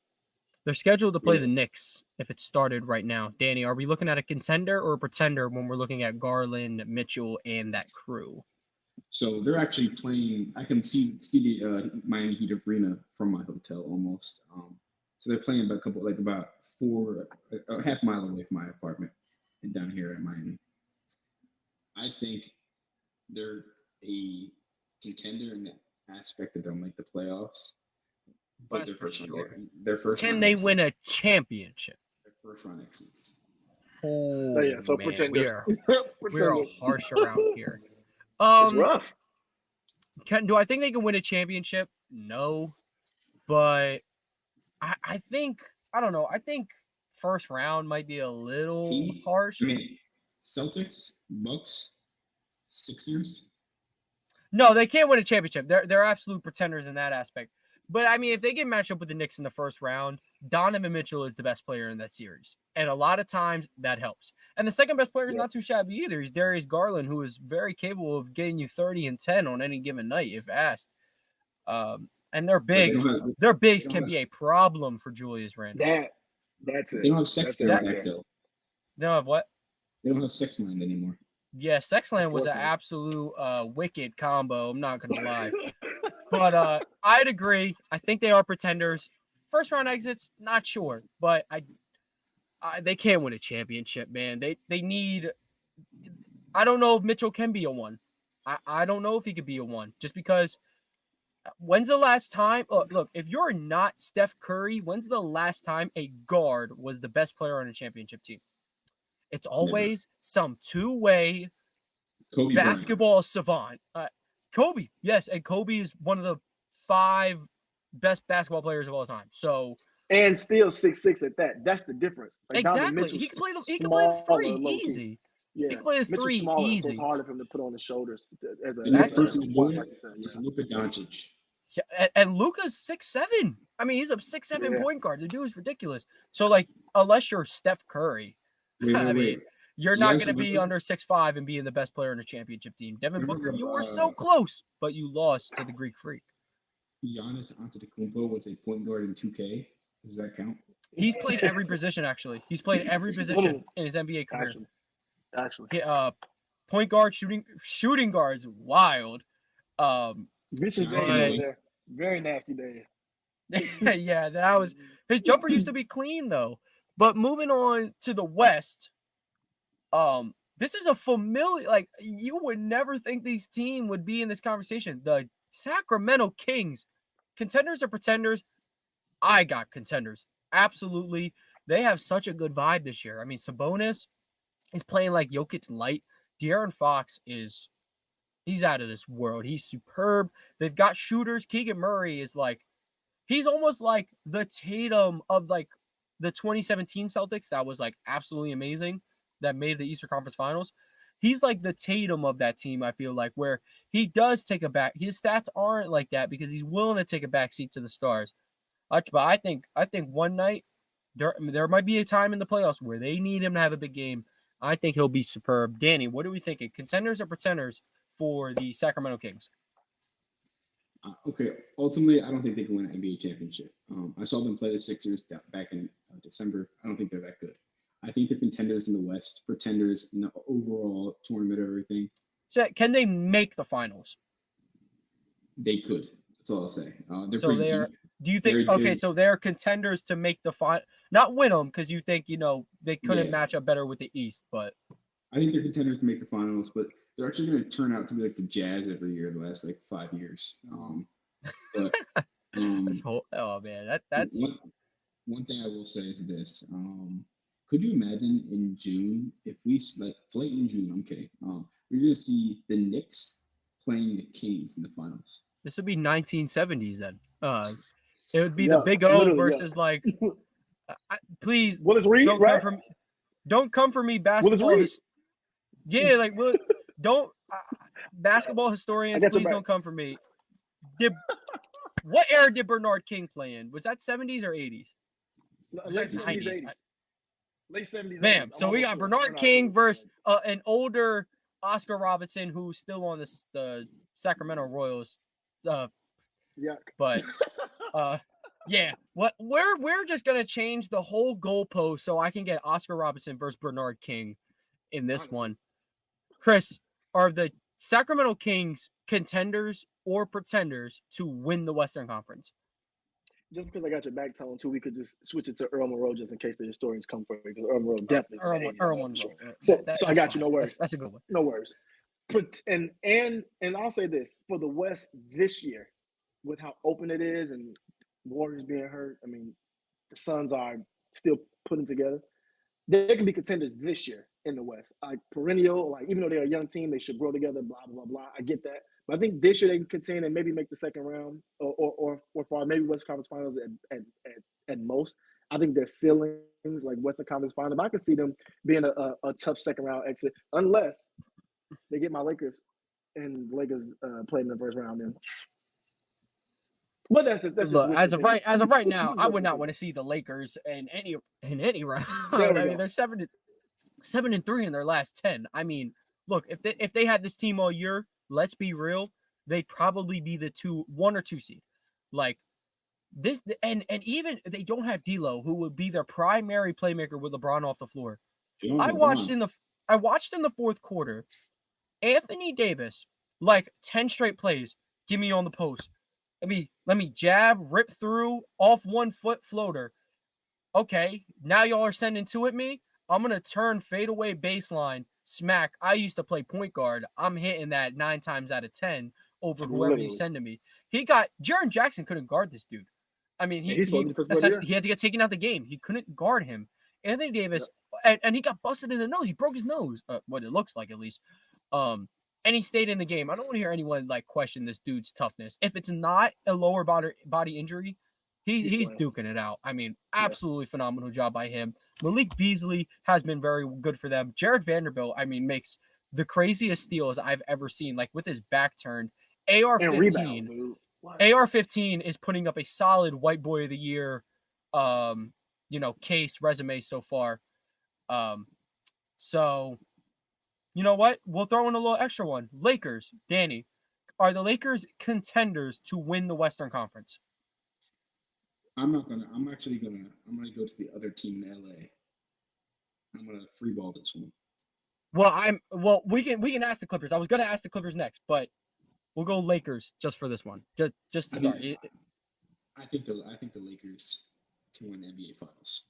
They're scheduled to play the Knicks if it started right now. Danny, are we looking at a contender or a pretender when we're looking at Garland, Mitchell, and that crew? So they're actually playing. I can see the Miami Heat arena from my hotel almost. So they're playing about a half mile away from my apartment and down here in Miami. I think they're a contender in the aspect that they'll make the playoffs. But their first can they win a championship? Their first round exits. Oh, so man, we are harsh around here. It's rough. Do I think they can win a championship? No, but I think I don't know. I think first round might be a little harsh. I mean, Celtics, Bucks, Sixers. No, they can't win a championship. They're absolute pretenders in that aspect. But, I mean, if they get matched up with the Knicks in the first round, Donovan Mitchell is the best player in that series. And a lot of times, that helps. And the second best player is not too shabby either. He's Darius Garland, who is very capable of getting you 30 and 10 on any given night, if asked. And their bigs can be a problem for Julius Randle. That's it. They don't have Sexland back, though. They don't have what? They don't have Sexland anymore. Yeah, Sexland was an absolute wicked combo. I'm not going to lie. But I'd agree. I think they are pretenders. First round exits, not sure, but they can't win a championship, man. They need. I don't know if Mitchell can be a 1. I don't know if he could be a 1, just because. When's the last time? Look, if you're not Steph Curry, when's the last time a guard was the best player on a championship team? It's always some two-way basketball savant. Kobe, yes, and Kobe is one of the 5 best basketball players of all time. So and still 6'6" at that. That's the difference. Exactly. He can play the 3 easy. Yeah, he can play the 3 easy. So it's harder for him to put on the shoulders. The next person to do it is Luka Doncic. Yeah, and Luka's 6'7". I mean, he's a 6'7" point guard. The dude is ridiculous. So, like, unless you're Steph Curry, I mean, you're not going to be under 6'5" and being the best player in a championship team. Devin Booker, you were so close, but you lost to the Greek Freak. Giannis Antetokounmpo was a point guard in 2K. Does that count? He's played every position, actually. He's played every position in his NBA career. Actually. Point guard, shooting guards, wild. Vicious day there. Very nasty day. Yeah, that was his jumper used to be clean though. But moving on to the West, this is a familiar, like, you would never think these teams would be in this conversation. The Sacramento Kings, contenders or pretenders? I got contenders. Absolutely. They have such a good vibe this year. I mean, Sabonis is playing like Jokic light. De'Aaron Fox he's out of this world. He's superb. They've got shooters. Keegan Murray is like, he's almost like the Tatum of like the 2017 Celtics. That was like absolutely amazing. That made the Eastern Conference Finals. He's like the Tatum of that team, I feel like, where he does take a back. His stats aren't like that because he's willing to take a back seat to the stars. But I think one night there might be a time in the playoffs where they need him to have a big game. I think he'll be superb. Danny, what are we thinking? Contenders or pretenders for the Sacramento Kings? Okay, ultimately, I don't think they can win an NBA championship. I saw them play the Sixers back in December. I don't think they're that good. I think they're contenders in the West, pretenders in the overall tournament or everything. So can they make the finals? They could. That's all I'll say. So they're deep. Do you think? So they're contenders to make the final, not win them, because you think they couldn't match up better with the East, but I think they're contenders to make the finals. But they're actually going to turn out to be like the Jazz every year the last like 5 years. But that's one thing I will say is this. Could you imagine in June, if we like late in June, I'm kidding. We're going to see the Knicks playing the Kings in the finals. This would be 1970s then. It would be the Big O versus like. Please, Willis Reed, don't come for me, basketball. Basketball historians, please don't come for me. What era did Bernard King play in? Was that 70s or 80s? Late 70s, 80s. Late 70s. Bam. So we got Bernard King versus an older Oscar Robertson who's still on the Sacramento Royals. But yeah. We're just gonna change the whole goalpost so I can get Oscar Robertson versus Bernard King in this one. Chris, are the Sacramento Kings contenders or pretenders to win the Western Conference? Just because I got your back tone too, we could just switch it to Earl Monroe just in case the historians come for me, because Earl Monroe definitely. Earl Monroe. Sure. So I got you. No worries. That's a good one. No worries. And I'll say this for the West this year, with how open it is and Warriors being hurt. I mean, the Suns are still putting together. They can be contenders this year in the West. Like perennial, like even though they're a young team, they should grow together. Blah blah blah. I get that, but I think this year they can contend and maybe make the second round or far, maybe Western Conference Finals at most. I think their ceilings like Western Conference Finals. But I can see them being a tough second round exit unless they get my Lakers and the Lakers played in the first round. Then, but that's look, as of right now, I would not want to see the Lakers in any round. I mean, they're 7-3 in their last 10. I mean, look, if they had this team all year, let's be real, they'd probably be the 1 or 2 seed. Like this, and even they don't have D'Lo, who would be their primary playmaker with LeBron off the floor. I watched in the fourth quarter, Anthony Davis, like 10 straight plays, give me on the post. Let me jab, rip through, off 1 foot floater. Okay, now y'all are sending two at me. I'm going to turn fadeaway baseline, smack. I used to play point guard. I'm hitting that 9 times out of 10 over whoever you send to me. Jaren Jackson couldn't guard this dude. I mean, he had to get taken out the game. He couldn't guard him. Anthony Davis, and he got busted in the nose. He broke his nose, what it looks like at least. And he stayed in the game. I don't want to hear anyone like question this dude's toughness. If it's not a lower body injury, he's duking it out. I mean, absolutely phenomenal job by him. Malik Beasley has been very good for them. Jared Vanderbilt, I mean, makes the craziest steals I've ever seen, like with his back turned. AR-15. AR-15 is putting up a solid white boy of the year, case resume so far. So you know what? We'll throw in a little extra one. Lakers, Danny, are the Lakers contenders to win the Western Conference? I'm actually gonna go to the other team in LA. I'm gonna free ball this one. Well, we can ask the Clippers. I was gonna ask the Clippers next, but we'll go Lakers just for this one. Just to start. I think the Lakers can win the NBA Finals.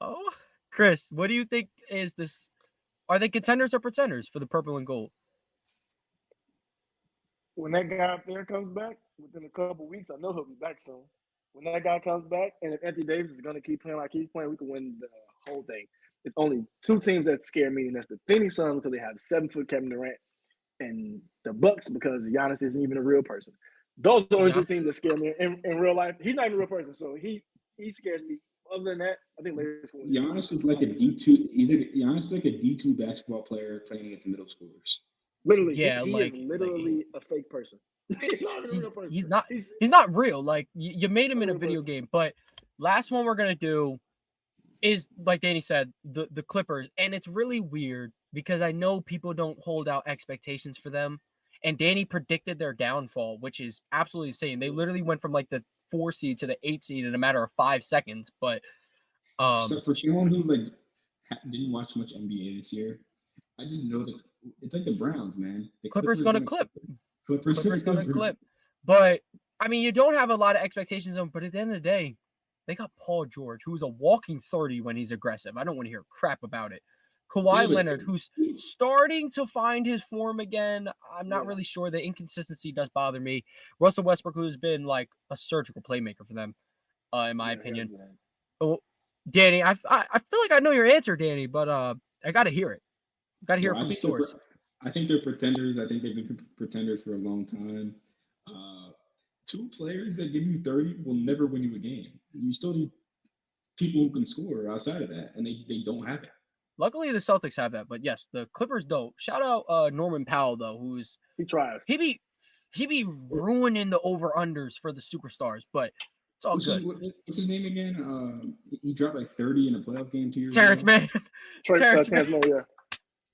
Oh, Chris, what do you think is this? Are they contenders or pretenders for the purple and gold? When that guy up there comes back within a couple weeks, I know he'll be back soon. When that guy comes back, and if Anthony Davis is going to keep playing like he's playing, we can win the whole thing. It's only two teams that scare me, and that's the Phoenix Suns because they have 7-foot Kevin Durant, and the Bucks because Giannis isn't even a real person. Those are the only two teams that scare me in real life. He's not even a real person, so he scares me. Other than that, I think Giannis is like a D2. Giannis is like a D2 basketball player playing against middle schoolers. Literally, he is literally a fake person. He's not real. Like you made him in a video game. But last one we're gonna do is, like Danny said, the Clippers, and it's really weird because I know people don't hold out expectations for them. And Danny predicted their downfall, which is absolutely insane. They literally went from like the 4 seed to the 8 seed in a matter of 5 seconds. But so for someone who didn't watch much NBA this year, I just know that it's like the Browns, man. The Clippers gonna clip. Clippers gonna clip. But I mean, you don't have a lot of expectations on. But at the end of the day, they got Paul George, who's a walking 30 when he's aggressive. I don't want to hear crap about it. Kawhi Leonard, who's starting to find his form again. I'm not really sure. The inconsistency does bother me. Russell Westbrook, who's been like a surgical playmaker for them, in my opinion. Oh, Danny, I feel like I know your answer, Danny, but I got to hear it. Got to hear it from the source. I think they're pretenders. I think they've been pretenders for a long time. 2 players that give you 30 will never win you a game. You still need people who can score outside of that, and they don't have it. Luckily, the Celtics have that, but yes, the Clippers don't. Shout out Norman Powell though, he tries. He be ruining the over-unders for the superstars, but it's all good. What's his name again? He dropped like 30 in a playoff game 2 years Terrence ago. Mann. Terrence Mann. Yeah.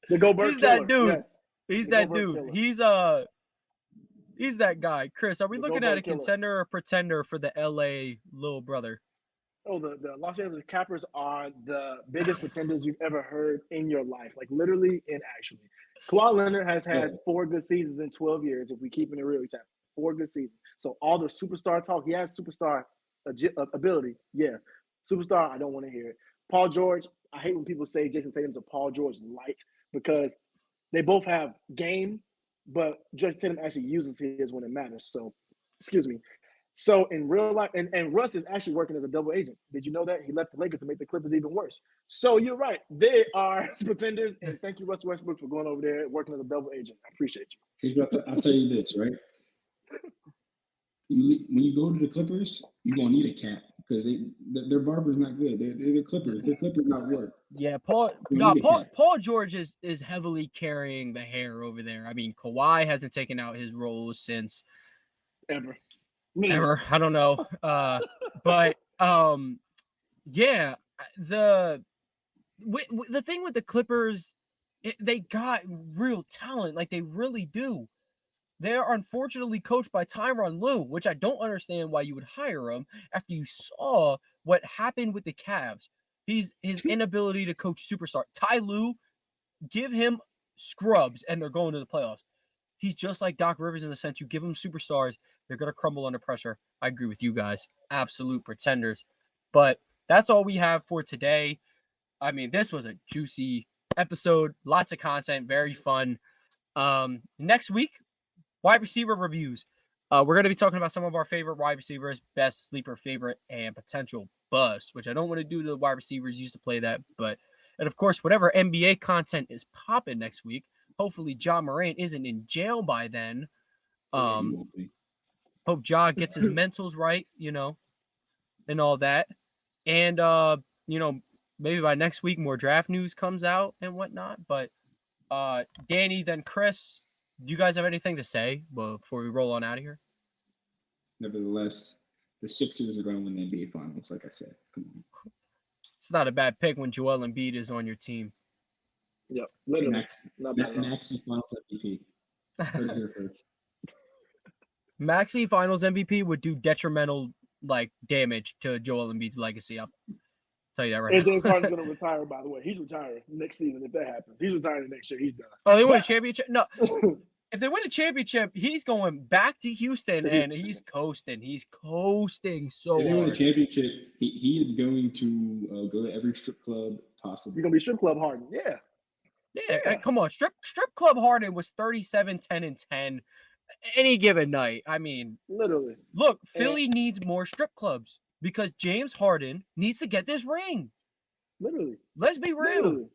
The Gobert He's that dude. Yes. He's that dude. Killer. He's that guy. Chris, are we looking at a contender or pretender for the LA little brother? Oh, the Los Angeles Cappers are the biggest pretenders you've ever heard in your life. Like literally and actually. Kawhi Leonard has had 4 good seasons in 12 years. If we keep it real, he's had 4 good seasons. So all the superstar talk, he has superstar ability. Yeah. Superstar, I don't want to hear it. Paul George, I hate when people say Jason Tatum's a Paul George light because they both have game, but Jason Tatum actually uses his when it matters. So, excuse me. So in real life, and Russ is actually working as a double agent. Did you know that? He left the Lakers to make the Clippers even worse. So you're right. They are pretenders. And thank you, Russ Westbrook, for going over there working as a double agent. I appreciate you. I'll tell you this, right? When you go to the Clippers, you're going to need a cap because their barber's not good. They're the Clippers. Their Clippers not work. Yeah, Paul George is heavily carrying the hair over there. I mean, Kawhi hasn't taken out his roles since ever. I don't know. But yeah, the thing with the Clippers, they got real talent, like they really do. They're unfortunately coached by Tyronn Lue, which I don't understand why you would hire him after you saw what happened with the Cavs. His inability to coach superstar. Ty Lue, give him scrubs and they're going to the playoffs. He's just like Doc Rivers in the sense you give him superstars, they're going to crumble under pressure. I agree with you guys. Absolute pretenders. But that's all we have for today. I mean, this was a juicy episode. Lots of content. Very fun. Next week, wide receiver reviews. We're going to be talking about some of our favorite wide receivers, best sleeper favorite, and potential bust, which I don't want to do to the wide receivers. Used to play that. And of course, whatever NBA content is popping next week, hopefully Ja Morant isn't in jail by then. Hope Ja gets his mentals right, and all that. And, maybe by next week, more draft news comes out and whatnot. But Danny, then Chris, do you guys have anything to say before we roll on out of here? Nevertheless, the Sixers are going to win the NBA Finals, like I said. Come on. It's not a bad pick when Joel Embiid is on your team. Yep, literally. Maxi Finals MVP. Heard it here first. Maxi Finals MVP would do detrimental damage to Joel Embiid's legacy. I'll tell you that right And now. James Harden's going to retire, by the way. He's retiring next season if that happens. He's retiring next year. He's done. Oh, they win a championship? No. If they win a championship, he's going back to Houston, and he's coasting. He's coasting so If they win the hard. championship, he is going to go to every strip club possible. You're going to be strip club Harden. Yeah. Yeah, come on. Strip Club Harden was 37, 10, and 10 any given night. I mean, literally. Look, Philly needs more strip clubs because James Harden needs to get this ring. Literally. Let's be real.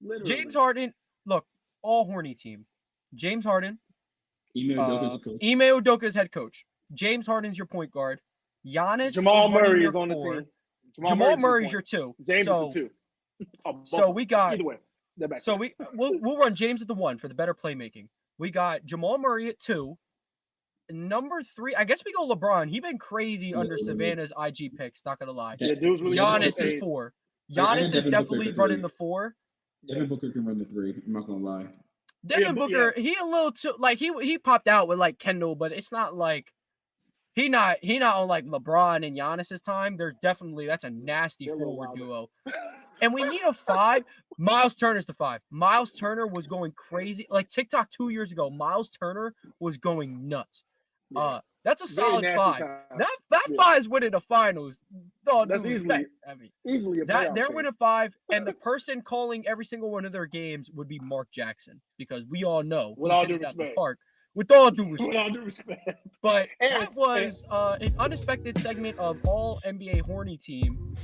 Literally. James Harden, look, all horny team. James Harden. Ime Udoka's coach. Ime Udoka's head coach. James Harden's your point guard. Giannis Jamal Murray is is on the four. team. Jamal Murray's your two. James is the two. So we got either way. So we'll run James at the one for the better playmaking. We got Jamal Murray at 2. Number 3, I guess we go LeBron. He been crazy under Savannah's IG picks, not gonna lie. Yeah, dude's really Giannis is 4. Giannis is definitely running the 4. Devin Booker can run the 3. I'm not gonna lie. Devin Booker, he a little too he popped out with Kendall, but it's not like he not on LeBron and Giannis's time. They're definitely that's a nasty forward duo. And we need a 5. Miles Turner's the 5. Miles Turner was going crazy. TikTok 2 years ago, Miles Turner was going nuts. That's a solid 5. That 5 is winning the finals. No, that's easily they're winning 5, and the person calling every single one of their games would be Mark Jackson because we all know with all due respect. With all due respect. With all due respect. But that was an unexpected segment of all NBA horny team.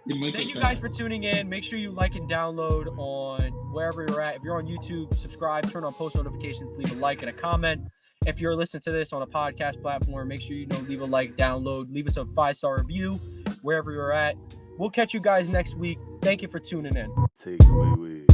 Thank you guys for tuning in. Make sure you like and download on wherever you're at. If you're on YouTube, subscribe, turn on post notifications, leave a like and a comment. If you're listening to this on a podcast platform, make sure leave a like, download, leave us a 5-star review wherever you're at. We'll catch you guys next week. Thank you for tuning in. Take away with.